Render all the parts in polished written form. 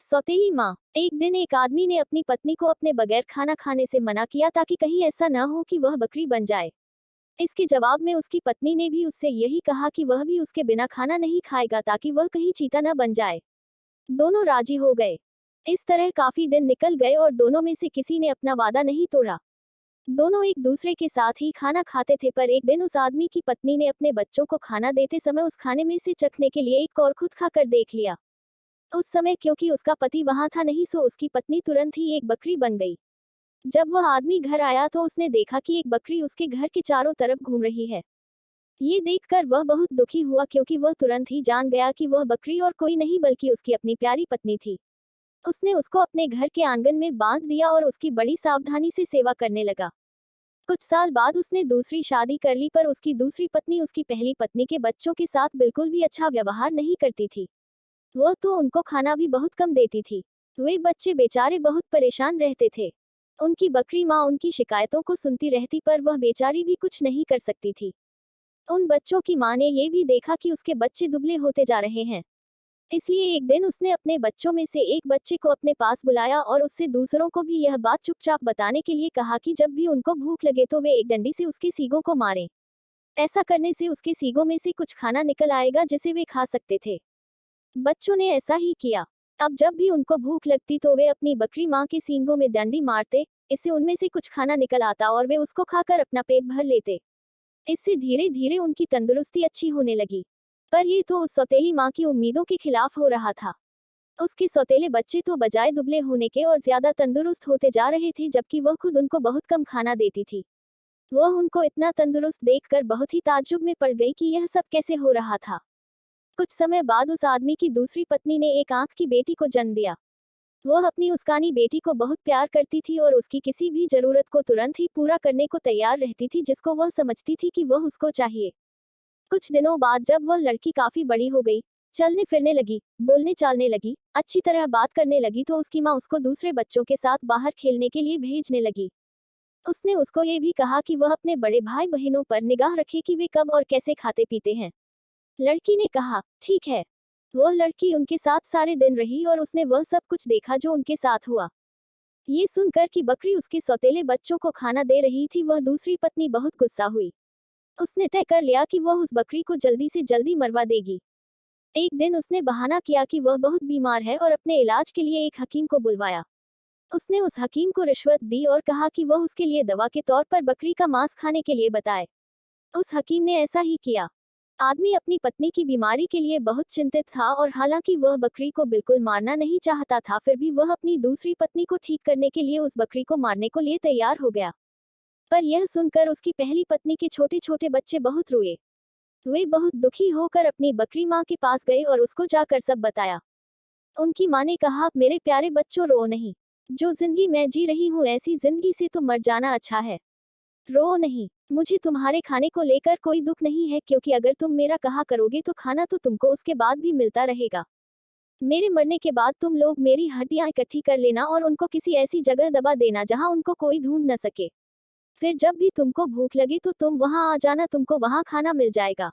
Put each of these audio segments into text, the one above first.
सौतेली माँ। एक दिन एक आदमी ने अपनी पत्नी को अपने बगैर खाना खाने से मना किया ताकि कहीं ऐसा न हो कि वह बकरी बन जाए। इसके जवाब में उसकी पत्नी ने भी उससे यही कहा कि वह भी उसके बिना खाना नहीं खाएगा ताकि वह कहीं चीता न बन जाए। दोनों राजी हो गए। इस तरह काफी दिन निकल गए और दोनों में से किसी ने अपना वादा नहीं तोड़ा। दोनों एक दूसरे के साथ ही खाना खाते थे, पर एक दिन उस आदमी की पत्नी ने अपने बच्चों को खाना देते समय उस खाने में से चखने के लिए एक और खुद खाकर देख लिया। उस समय क्योंकि उसका पति वहां था नहीं, सो उसकी पत्नी तुरंत ही एक बकरी बन गई। जब वह आदमी घर आया तो उसने देखा कि एक बकरी उसके घर के चारों तरफ घूम रही है। ये देखकर वह बहुत दुखी हुआ क्योंकि वह तुरंत ही जान गया कि वह बकरी और कोई नहीं बल्कि उसकी अपनी प्यारी पत्नी थी। उसने उसको अपने घर के आंगन में बांध दिया और उसकी बड़ी सावधानी से सेवा करने लगा। कुछ साल बाद उसने दूसरी शादी कर ली, पर उसकी दूसरी पत्नी उसकी पहली पत्नी के बच्चों के साथ बिल्कुल भी अच्छा व्यवहार नहीं करती थी। वह तो उनको खाना भी बहुत कम देती थी। वे बच्चे बेचारे बहुत परेशान रहते थे। उनकी बकरी माँ उनकी शिकायतों को सुनती रहती, पर वह बेचारी भी कुछ नहीं कर सकती थी। उन बच्चों की माँ ने ये भी देखा कि उसके बच्चे दुबले होते जा रहे हैं। इसलिए एक दिन उसने अपने बच्चों में से एक बच्चे को अपने पास बुलाया और उससे दूसरों को भी यह बात चुपचाप बताने के लिए कहा कि जब भी उनको भूख लगे तो वे एक डंडी से उसके सींगों को मारें। ऐसा करने से उसके सींगों में से कुछ खाना निकल आएगा जिसे वे खा सकते थे। बच्चों ने ऐसा ही किया। अब जब भी उनको भूख लगती तो वे अपनी बकरी माँ के सींगों में डंडी मारते। इससे उनमें से कुछ खाना निकल आता और वे उसको खाकर अपना पेट भर लेते। इससे धीरे धीरे उनकी तंदुरुस्ती अच्छी होने लगी। पर ये तो उस सौतेली माँ की उम्मीदों के खिलाफ हो रहा था। उसके सौतेले बच्चे तो बजाय दुबले होने के और ज्यादा तंदुरुस्त होते जा रहे थे, जबकि वह खुद उनको बहुत कम खाना देती थी। वह उनको इतना तंदुरुस्त देखकर बहुत ही ताज्जुब में पड़ गई कि यह सब कैसे हो रहा था। कुछ समय बाद उस आदमी की दूसरी पत्नी ने एक आंख की बेटी को जन्म दिया। वह अपनी उसकानी बेटी को बहुत प्यार करती थी और उसकी किसी भी जरूरत को तुरंत ही पूरा करने को तैयार रहती थी जिसको वह समझती थी कि वह उसको चाहिए। कुछ दिनों बाद जब वह लड़की काफी बड़ी हो गई, चलने फिरने लगी, बोलने चालने लगी, अच्छी तरह बात करने लगी, तो उसकी माँ उसको दूसरे बच्चों के साथ बाहर खेलने के लिए भेजने लगी। उसने उसको ये भी कहा कि वह अपने बड़े भाई बहनों पर निगाह रखे कि वे कब और कैसे खाते पीते हैं। लड़की ने कहा, ठीक है। वह लड़की उनके साथ सारे दिन रही और उसने वह सब कुछ देखा जो उनके साथ हुआ। ये सुनकर कि बकरी उसके सौतेले बच्चों को खाना दे रही थी, वह दूसरी पत्नी बहुत गुस्सा हुई। उसने तय कर लिया कि वह उस बकरी को जल्दी से जल्दी मरवा देगी। एक दिन उसने बहाना किया कि वह बहुत बीमार है और अपने इलाज के लिए एक हकीम को बुलवाया। उसने उस हकीम को रिश्वत दी और कहा कि वह उसके लिए दवा के तौर पर बकरी का मांस खाने के लिए बताए। उस हकीम ने ऐसा ही किया। आदमी अपनी पत्नी की बीमारी के लिए बहुत चिंतित था और हालांकि वह बकरी को बिल्कुल मारना नहीं चाहता था, फिर भी वह अपनी दूसरी पत्नी को ठीक करने के लिए उस बकरी को मारने को लिए तैयार हो गया। पर यह सुनकर उसकी पहली पत्नी के छोटे छोटे बच्चे बहुत रोए। वे बहुत दुखी होकर अपनी बकरी माँ के पास गए और उसको जाकर सब बताया। उनकी माँ ने कहा, मेरे प्यारे बच्चों, रो नहीं। जो जिंदगी मैं जी रही हूँ ऐसी जिंदगी से तो मर जाना अच्छा है। रो नहीं। मुझे तुम्हारे खाने को लेकर कोई दुख नहीं है, क्योंकि अगर तुम मेरा कहा करोगे तो खाना तो तुमको उसके बाद भी मिलता रहेगा। मेरे मरने के बाद तुम लोग मेरी हड्डियां इकट्ठी कर लेना और उनको किसी ऐसी जगह दबा देना जहां उनको कोई ढूंढ न सके। फिर जब भी तुमको भूख लगे तो तुम वहां आ जाना, तुमको वहां खाना मिल जाएगा।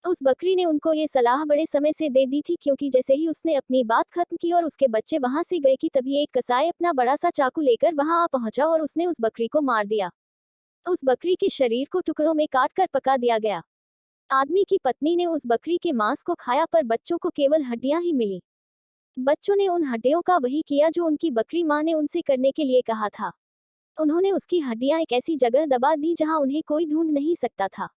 उस बकरी ने उनको ये सलाह बड़े समय से दे दी थी, क्योंकि जैसे ही उसने अपनी बात खत्म की और उसके बच्चे वहां से गए कि तभी एक कसाई अपना बड़ा सा चाकू लेकर वहां आ पहुंचा और उसने उस बकरी को मार दिया। उस बकरी के शरीर को टुकड़ों में काट कर पका दिया गया। आदमी की पत्नी ने उस बकरी के मांस को खाया, पर बच्चों को केवल हड्डियां ही मिली। बच्चों ने उन हड्डियों का वही किया जो उनकी बकरी माँ ने उनसे करने के लिए कहा था। उन्होंने उसकी हड्डियां एक ऐसी जगह दबा दी जहां उन्हें कोई ढूंढ नहीं सकता था।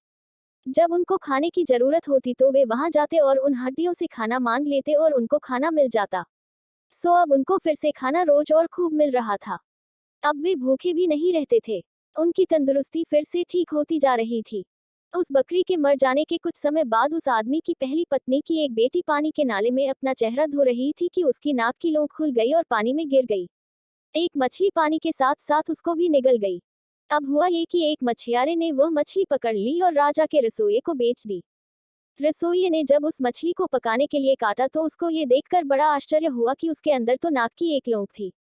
जब उनको खाने की जरूरत होती तो वे वहां जाते और उन हड्डियों से खाना मांग लेते और उनको खाना मिल जाता। सो अब उनको फिर से खाना रोज और खूब मिल रहा था। अब वे भूखे भी नहीं रहते थे। उनकी तंदुरुस्ती फिर से ठीक होती जा रही थी। उस बकरी के मर जाने के कुछ समय बाद उस आदमी की पहली पत्नी की एक बेटी पानी के नाले में अपना चेहरा धो रही थी कि उसकी नाक की नोक खुल गई और पानी में गिर गई। एक मछली पानी के साथ साथ उसको भी निगल गई। अब हुआ ये कि एक मछुआरे ने वह मछली पकड़ ली और राजा के रसोइये को बेच दी। रसोइये ने जब उस मछली को पकाने के लिए काटा तो उसको ये देखकर बड़ा आश्चर्य हुआ कि उसके अंदर तो नाक की एक नोक थी।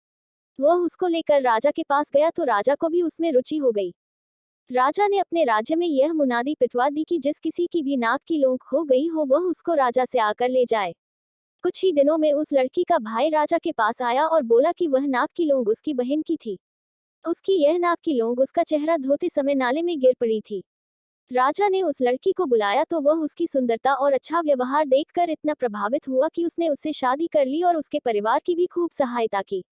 वह उसको लेकर राजा के पास गया तो राजा को भी उसमें रुचि हो गई। राजा ने अपने राज्य में यह मुनादी पिटवा दी कि जिस किसी की भी नाक की नोक हो गई हो वह उसको राजा से आकर ले जाए। कुछ ही दिनों में उस लड़की का भाई राजा के पास आया और बोला कि वह नाक की लौंग उसकी बहन की थी। उसकी यह नाक की लौंग उसका चेहरा धोते समय नाले में गिर पड़ी थी। राजा ने उस लड़की को बुलाया तो वह उसकी सुंदरता और अच्छा व्यवहार देखकर इतना प्रभावित हुआ कि उसने उससे शादी कर ली और उसके परिवार की भी खूब सहायता की।